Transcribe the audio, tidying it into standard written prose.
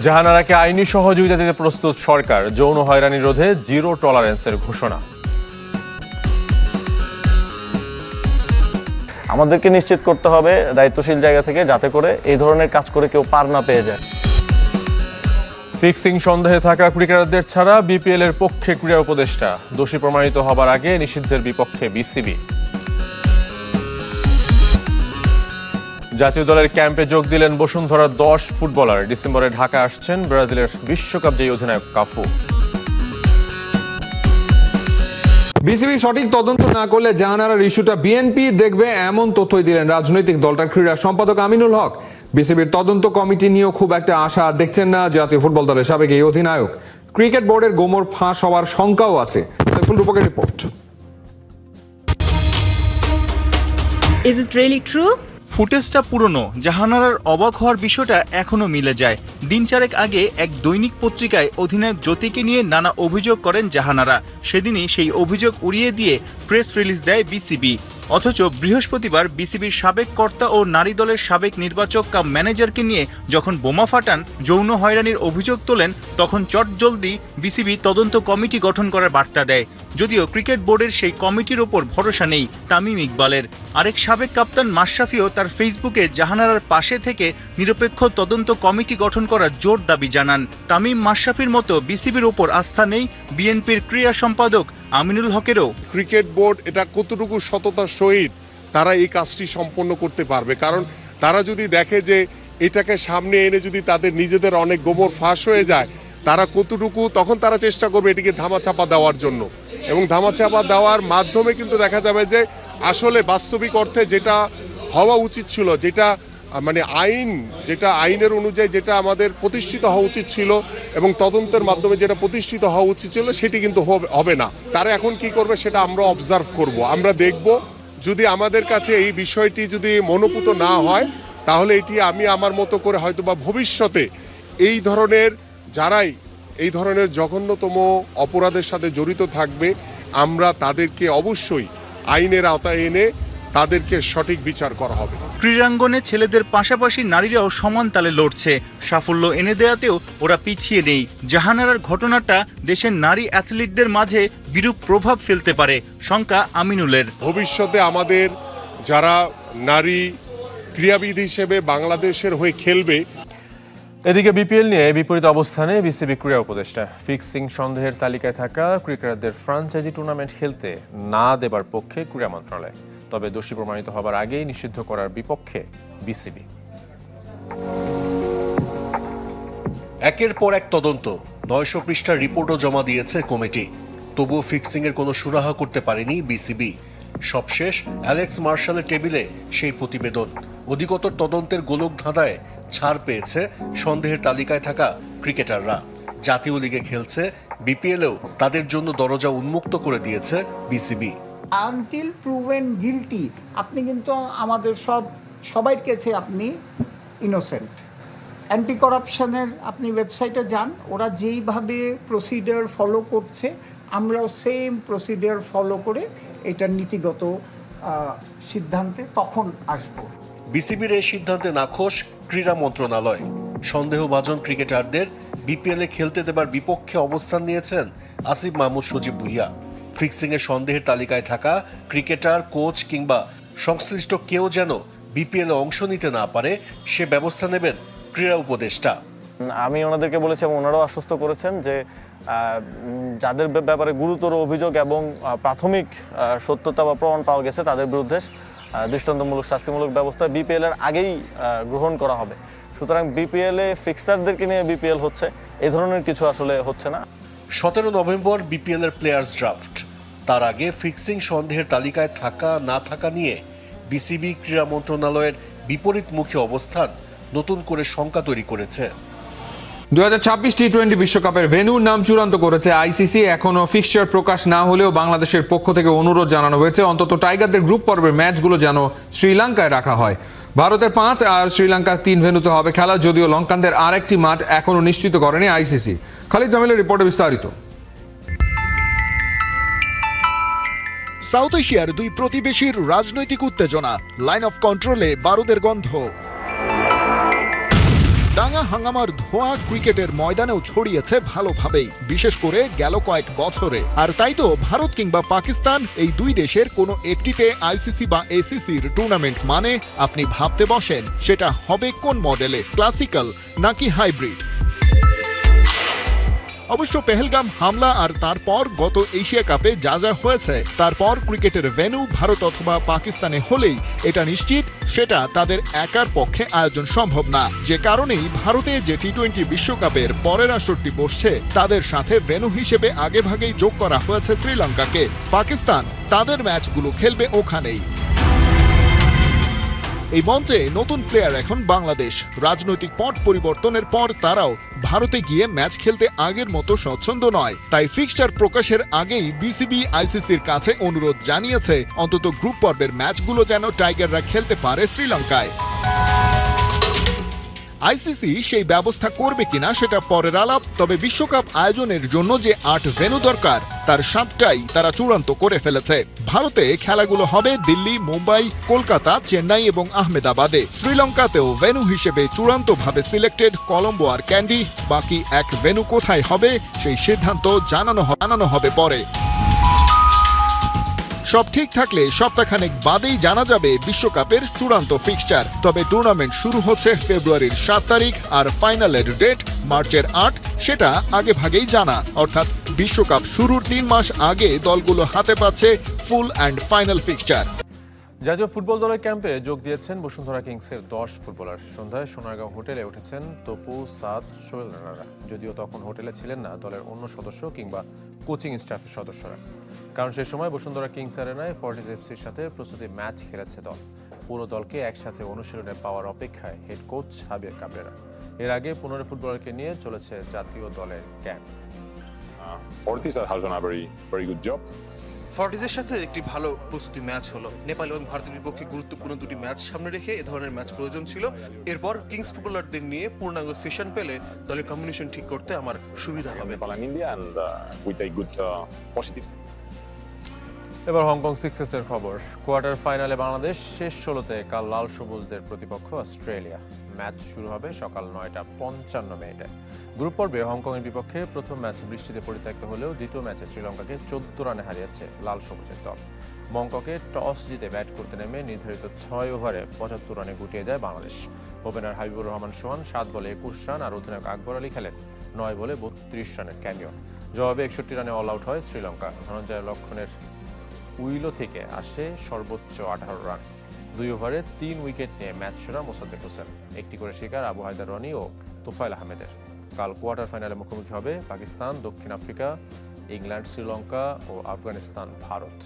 জাহানারাকে আইনি সহযোগিতা দিতে প্রস্তুত সরকার, যৌন হয়রানি রোধে জিরো টলারেন্সের ঘোষণা। আমাদেরকে নিশ্চিত করতে হবে দায়িত্বশীল জায়গা থেকে, যাতে করে এই ধরনের কাজ করে কেউ পার না পেয়ে যায়। ফিক্সিং সন্দেহে থাকা ক্রিকেটারদের ছাড়া বিপিএল এর পক্ষে ক্রীড়া উপদেষ্টা, দোষী প্রমাণিত হবার আগে নিষিদ্ধের বিপক্ষে বিসিবি। জাতীয় দলের ক্যাম্পে যোগ দিলেন বসুন্ধরার 10 ফুটবলার। ডিসেম্বরে ঢাকা আসছেন ব্রাজিলের বিশ্বকাপ জয়ী অধিনায়ক কাফু। বিসিবি সঠিক তদন্ত না করলে জাহানারার ইস্যুটা বিএনপি দেখবে, এমন তথ্যই দিলেন রাজনৈতিক দলটার ক্রীড়া সম্পাদক আমিনুল হক। বিসিবির তদন্ত কমিটি নিয়েও খুব একটা আশা দেখছেন না জাতীয় ফুটবল দলের সাবেক এই অধিনায়ক। ক্রিকেট বোর্ডের গোমর ফাঁস হওয়ার শঙ্কাও আছে। ফুল রূপকের report. Is it really true? ফুটেজটা পুরনো, জাহানারার অবাক হওয়ার বিষয়টা এখনো মিলে যায়। দিন চারেক আগে এক দৈনিক পত্রিকায় অধিনায়ক জ্যোতিকে নিয়ে নানা অভিযোগ করেন জাহানারা। সেদিনই সেই অভিযোগ উড়িয়ে দিয়ে প্রেস রিলিজ দেয় বিসিবি। অথচ বৃহস্পতিবার বিসিবির সাবেক কর্তা ও নারী দলের সাবেক নির্বাচক কাম ম্যানেজারকে নিয়ে যখন বোমা ফাটান, যৌন হয়রানির অভিযোগ তোলেন, তখন চটজলদি বিসিবি তদন্ত কমিটি গঠন করার বার্তা দেয়। যদিও ক্রিকেট বোর্ডের সেই কমিটির ওপর ভরসা নেই তামিম ইকবালের। আরেক সাবেক কাপ্তান মাশরাফিও তার ফেসবুকে জাহানারার পাশে থেকে নিরপেক্ষ তদন্ত কমিটি গঠন করার জোর দাবি জানান। তামিম মাশরাফির মতো বিসিবির ওপর আস্থা নেই বিএনপির ক্রীড়া সম্পাদক আমিনুল হকেরও। ক্রিকেট বোর্ড এটা কতটুকু সততার সহিত তারা এই কাজটি সম্পন্ন করতে পারবে, কারণ তারা যদি দেখে যে এটাকে সামনে এনে যদি তাদের নিজেদের অনেক গোবর ফাঁস হয়ে যায়, তারা কতটুকু তখন তারা চেষ্টা করবে এটিকে ধামাচাপা দেওয়ার জন্য, এবং ধামাচাপা দেওয়ার মাধ্যমে কিন্তু দেখা যাবে যে আসলে বাস্তবিক অর্থে যেটা হওয়া উচিত ছিল, যেটা মানে আইনের অনুযায়ী যেটা আমাদের প্রতিষ্ঠিত হওয়া উচিত ছিল এবং তদন্তের মাধ্যমে যেটা প্রতিষ্ঠিত হওয়া উচিত ছিল, সেটি কিন্তু হবে না। তারা এখন কি করবে সেটা আমরা অবজার্ভ করব, আমরা দেখব। যদি আমাদের কাছে এই বিষয়টি যদি মনোপুত না হয়, তাহলে এটি আমি আমার মতো করে হয়তোবা ভবিষ্যতে এই ধরনের যারাই এই ধরনের জঘন্যতম অপরাধের সাথে জড়িত থাকবে, আমরা তাদেরকে অবশ্যই আইনের আওতায় এনে তাদেরকে সঠিক বিচার করা হবে। ক্রীড়াঙ্গনে ছেলেদের পাশাপাশি নারীরাও সমান তালে লড়ছে। সাফল্য এনে দেওয়াতেও ওরা পিছিয়ে নেই। জাহানারার ঘটনাটা দেশের নারী অ্যাথলিটদের মাঝে বিরূপ প্রভাব ফেলতে পারে, শঙ্কা আমিনুলের। ভবিষ্যতে আমাদের যারা নারী ক্রীড়াবিদ হিসেবে বাংলাদেশের হয়ে খেলবে। এদিকে বিপিএল নিয়ে বিপরীত অবস্থানে বিসিবি ক্রীড়া উপদেষ্টা। ফিক্সিং সন্দেহের তালিকায় থাকা ক্রিকেটারদের ফ্রাঞ্চাইজি টুর্নামেন্ট খেলতে না দেবার পক্ষে ক্রীড়া মন্ত্রণালয়, তবে দোষী প্রমাণিত হবার আগেই নিষিদ্ধ করার বিপক্ষে বিসিবি। একের পর এক তদন্ত, 900 পৃষ্ঠার রিপোর্টও জমা দিয়েছে কমিটি, তবুও ফিক্সিং এর কোনো সুরাহা করতে পারেনি বিসিবি। সবশেষ অ্যালেক্স মার্শালের টেবিলে সেই প্রতিবেদন। অধিকতর তদন্তের গোলক ধাঁধায় ছাড় পেয়েছে সন্দেহের তালিকায় থাকা ক্রিকেটাররা। জাতীয় লিগে খেলছে, বিপিএলেও তাদের জন্য দরজা উন্মুক্ত করে দিয়েছে বিসিবি। আনটিল প্রুভেন গিলটি, আপনি কিন্তু আমাদের সবার কাছে আপনি ইনোসেন্ট। অ্যান্টি করাপশনের আপনি ওয়েবসাইটে যান, ওরা যেইভাবে প্রসিডিওর ফলো করছে, আমরাও সেম প্রসিডিওর ফলো করে এটার নীতিগত সিদ্ধান্তে তখন আসব। বিসিবির এই সিদ্ধান্তে নাখোশ ক্রীড়া মন্ত্রণালয়। সন্দেহভাজন ক্রিকেটারদের বিপিএলে খেলতে দেবার বিপক্ষে অবস্থান নিয়েছেন আসিফ মাহমুদ সজীব ভুইয়া। ফিক্সিং এর সন্দেহের তালিকায় থাকা ক্রিকেটার, কোচ কিংবা সংশ্লিষ্ট কেউ যেন বিপিএলে অংশ নিতে না পারে, সে ব্যবস্থা নেবেন ক্রীড়া উপদেষ্টা। আমি ওনাদেরকে বলেছি এবং ওনারাও আশ্বস্ত করেছেন যে যাদের ব্যাপারে গুরুতর অভিযোগ এবং প্রাথমিক সত্যতা বা প্রমাণ পাওয়া গেছে, তাদের বিরুদ্ধে দৃষ্টান্তমূলক শাস্তিমূলক ব্যবস্থা বিপিএল এর আগেই গ্রহণ করা হবে। সুতরাং বিপিএলে ফিক্সারদেরকে নিয়ে বিপিএল হচ্ছে, এই ধরনের কিছু আসলে হচ্ছে না। 17 নভেম্বর বিপিএল এর প্লেয়ার্স ড্রাফট। তার আগে ফিক্সিং সন্দেহের তালিকায় থাকা না থাকা নিয়ে বিসিবি ক্রীড়া মন্ত্রণালয়ের বিপরীতমুখী অবস্থান নতুন করে শঙ্কা তৈরি করেছে। 2026 টি-20 বিশ্বকাপের ভেন্যুর নাম চূড়ান্ত করেছে আইসিসি। এখনো ফিক্সচার প্রকাশ না হলেও বাংলাদেশের পক্ষ থেকে অনুরোধ জানানো হয়েছে অন্তত টাইগারদের গ্রুপ পর্বের ম্যাচগুলো যেন শ্রীলঙ্কায় রাখা হয়। ভারতের 5 আর শ্রীলঙ্কার 3 ভেন্যুতে হবে খেলা, যদিও লঙ্কানদের আরেকটি মাঠ এখনো নিশ্চিত করেনি আইসিসি। খালিদ জামিলের রিপোর্টে বিস্তারিত। সাউথ এশিয়ার দুই প্রতিবেশীর রাজনৈতিক উত্তেজনা, লাইন অফ কন্ট্রোলে বারুদের গন্ধ। দাঙ্গা হাঙ্গামার ধোঁয়া ক্রিকেটের ময়দানেও ছড়িয়েছে ভালোভাবেই, বিশেষ করে গেল কয়েক বছরে। আর তাই তো ভারত কিংবা পাকিস্তান এই দুই দেশের কোনো একটিতে আইসিসি বা এসিসির টুর্নামেন্ট মানে আপনি ভাবতে বসেন সেটা হবে কোন মডেলে, ক্লাসিক্যাল নাকি হাইব্রিড। অবশ্য পেহেলগাম হামলা আর তারপর গত এশিয়া কাপে যা যা হয়েছে, তারপর ক্রিকেটের ভেন্যু ভারত অথবা পাকিস্তানে হলেই এটা নিশ্চিত সেটা তাদের একার পক্ষে আয়োজন সম্ভব না। যে কারণেই ভারতে যে টি-20 বিশ্বকাপের পরের আসরটি বসছে তাদের সাথে ভেন্যু হিসেবে আগেভাগেই যোগ করা হয়েছে শ্রীলঙ্কাকে। পাকিস্তান তাদের ম্যাচগুলো খেলবে ওখানেই। এই মঞ্চে নতুন প্লেয়ার এখন বাংলাদেশ। রাজনৈতিক পট পরিবর্তনের পর তারাও ভারতে গিয়ে ম্যাচ খেলতে আগের মতো স্বচ্ছন্দ নয়। তাই ফিক্সচার প্রকাশের আগেই বিসিবি আইসিসির কাছে অনুরোধ জানিয়েছে অন্তত গ্রুপ পর্বের ম্যাচগুলো যেন টাইগাররা খেলতে পারে শ্রীলঙ্কায়। আইসিসি সেই ব্যবস্থা করবে কিনা সেটা পরের আলাপ। তবে বিশ্বকাপ আয়োজনের জন্য যে 8 ভেন্যু দরকার তার 7টাই তারা চূড়ান্ত করে ফেলেছে। ভারতে খেলাগুলো হবে দিল্লি, মুম্বাই, কলকাতা, চেন্নাই এবং আহমেদাবাদে। শ্রীলঙ্কাতেও ভেন্যু হিসেবে চূড়ান্তভাবে সিলেক্টেড কলম্বো আর ক্যান্ডি। বাকি এক ভেন্যু কোথায় হবে সেই সিদ্ধান্ত জানানো হবে পরে। সব ঠিক থাকলে সপ্তাহখানেক বাদেই জানা যাবে বিশ্বকাপের চূড়ান্ত ফিক্সচার। তবে টুর্নামেন্ট শুরু হচ্ছে ফেব্রুয়ারির 7 তারিখ আর ফাইনালের ডেট মার্চের 8, সেটা আগে ভাগেই জানা। অর্থাৎ বিশ্বকাপ শুরুর 3 মাস আগে দলগুলো হাতে পাচ্ছে ফুল অ্যান্ড ফাইনাল ফিক্সচার। জাতীয় ফুটবল দলের ক্যাম্পে যোগ দিয়েছেন বসুন্ধরা কিংসের 10 ফুটবলার। সন্ধ্যায় সোনারগাঁও হোটেলে উঠেছেন তপু, সাদ, সোহেল রানারা। যদিও তখন হোটেলে ছিলেন না দলের অন্য সদস্য কিংবা কোচিং স্টাফের সদস্যরা, কারণ সেই সময় বসুন্ধরা কিংস অ্যারেনায় ফর্টিস এফসির সাথে প্রস্তুতি ম্যাচ খেলেছে দল। পুরো দলকে একসাথে অনুশীলনে পাওয়ার অপেক্ষায় হেড কোচ হাবিয়ার কাবরেরা। এর আগে 15 ফুটবলারকে নিয়ে চলেছে জাতীয় দলের camp. Fortis has done a very good job. ফর্টিসের সাথে একটি ভালো প্রস্তুতি ম্যাচ হলো। নেপাল এবং ভারতের বিপক্ষে গুরুত্বপূর্ণ দুটি ম্যাচ সামনে রেখে এ ধরনের ম্যাচ প্রয়োজন ছিল। এরপর কিংস ফুটবলারদের নিয়ে পূর্ণাঙ্গ সেশন পেলে দলের কম্বিনেশন ঠিক করতে আমার সুবিধা হবে। Nepal and India and with a good positive. এবার হংকং সিক্সেসের খবর। কোয়ার্টার ফাইনালে বাংলাদেশ, শেষ 16তে কাল লাল সবুজদের প্রতিপক্ষ অস্ট্রেলিয়া। ম্যাচ শুরু হবে সকাল 9:55 গ্রুপ পর্বে হংকংয়ের বিপক্ষে প্রথম ম্যাচ বৃষ্টিতে পরিত্যক্ত হলেও দ্বিতীয় ম্যাচে শ্রীলঙ্কাকে 14 রানে হারিয়েছে লাল সবুজের দল। মংককে টস জিতে ব্যাট করতে নেমে নির্ধারিত 6 ওভারে 75 রানে গুটিয়ে যায় বাংলাদেশ। ওপেনার হাবিবুর রহমান সোহান 7 বলে 21 রান আর অধিনায়ক আকবর আলী খেলেন 9 বলে 32 রানের ক্যামিও। জবাবে 61 রানে অল আউট হয় শ্রীলঙ্কা। ধনঞ্জয় লক্ষণের উইলো থেকে আসে সর্বোচ্চ 18 রান। 2 ওভারে 3 উইকেট নিয়ে ম্যাচ সেরা মোসাদ্দেক হোসেন, একটি করে শিকার আবু হায়দার রনি ও তোফায়েল আহমেদের। কাল কোয়ার্টার ফাইনালে মুখোমুখি হবে পাকিস্তান, দক্ষিণ আফ্রিকা, ইংল্যান্ড, শ্রীলঙ্কা ও আফগানিস্তান, ভারত।